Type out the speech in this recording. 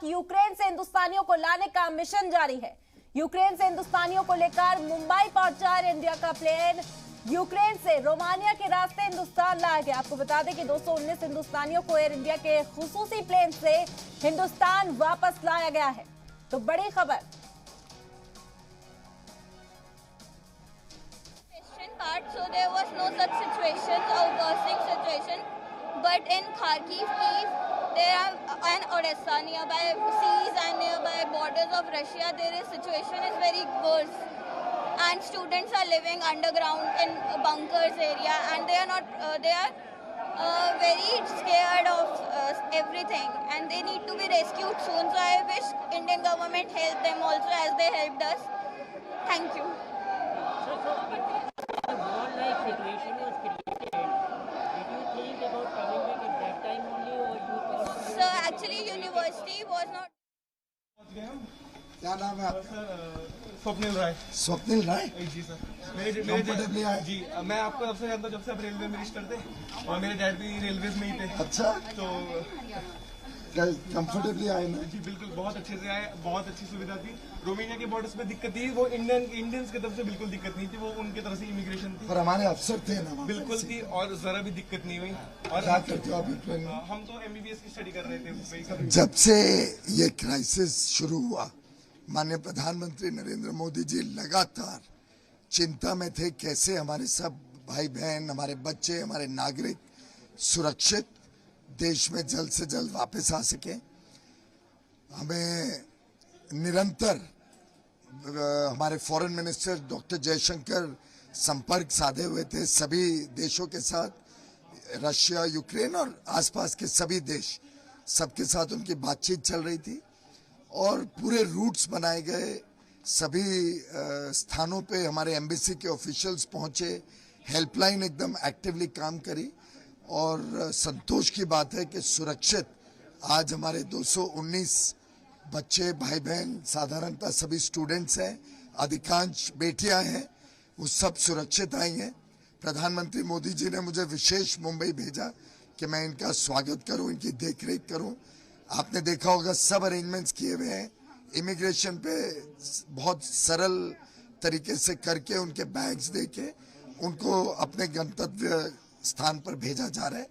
Ukraine से हिंदुस्तानियों को लाने का मिशन जारी है। यूक्रेन से हिंदुस्तानियों को लेकर मुंबई पहुंचा एयर इंडिया का प्लेन। यूक्रेन से रोमानिया के रास्ते हिंदुस्तान लाया गया। आपको बता दें कि 219 हिंदुस्तानियों को एयर इंडिया के खुसूसी प्लेन से हिंदुस्तान वापस लाया गया है। तो बड़ी खबर। So there was no such situation or worsening situation, but in Kharkiv, Kyiv, there are, and Odessa, nearby seas and nearby borders of Russia, there is situation is very worse, and students are living underground in bunkers area, and they are not, they are very scared of everything, and they need to be rescued soon. So I wish Indian government help them also as they helped us. Thank you. War-like situation was created. Did you think about coming back at that time only, or you thought? So actually, university was not. क्या नाम है आपका? Sir Swapnil राय। Swapnil Rai ji sir. Comfortably आए? जी मैं आपको सबसे जानता हूँ जब से आप रेलवे में रिश्ते थे और मेरे डैड भी रेलवेज में ही थे। अच्छा, तो कंफर्टेबली आए ना? जी बिल्कुल, बहुत अच्छे से आए, बहुत अच्छी सुविधा थी। रोमानिया के बॉर्डर्स पे दिक्कत थी, वो इंडियंस की तरफ से बिल्कुल दिक्कत नहीं थी, वो उनकी तरफ से इमिग्रेशन थी। पर हमारे अफसर थे ना वहाँ पे। बिल्कुल थी और जरा भी दिक्कत नहीं हुई। और क्या करते हो आप यूक्रेन में? हम तो MBBS की स्टडी कर रहे थे। जब से ये क्राइसिस शुरू हुआ, माननीय प्रधानमंत्री नरेंद्र मोदी जी लगातार चिंता में थे कैसे हमारे सब भाई बहन, हमारे बच्चे, हमारे नागरिक सुरक्षित देश में जल्द से जल्द वापस आ सके। हमें निरंतर हमारे फॉरेन मिनिस्टर डॉक्टर जयशंकर संपर्क साधे हुए थे सभी देशों के साथ, रशिया, यूक्रेन और आसपास के सभी देश, सबके साथ उनकी बातचीत चल रही थी और पूरे रूट्स बनाए गए। सभी स्थानों पे हमारे एम्बेसी के ऑफिशियल्स पहुंचे, हेल्पलाइन एकदम एक्टिवली काम करी और संतोष की बात है कि सुरक्षित आज हमारे 219 बच्चे, भाई बहन, साधारणतः सभी स्टूडेंट्स हैं, अधिकांश बेटियां हैं, वो सब सुरक्षित आई हैं। प्रधानमंत्री मोदी जी ने मुझे विशेष मुंबई भेजा कि मैं इनका स्वागत करूं, इनकी देखरेख करूं। आपने देखा होगा सब अरेंजमेंट्स किए हुए हैं, इमिग्रेशन पे बहुत सरल तरीके से करके उनके बैग्स देके उनको अपने गंतव्य स्थान पर भेजा जा रहा है।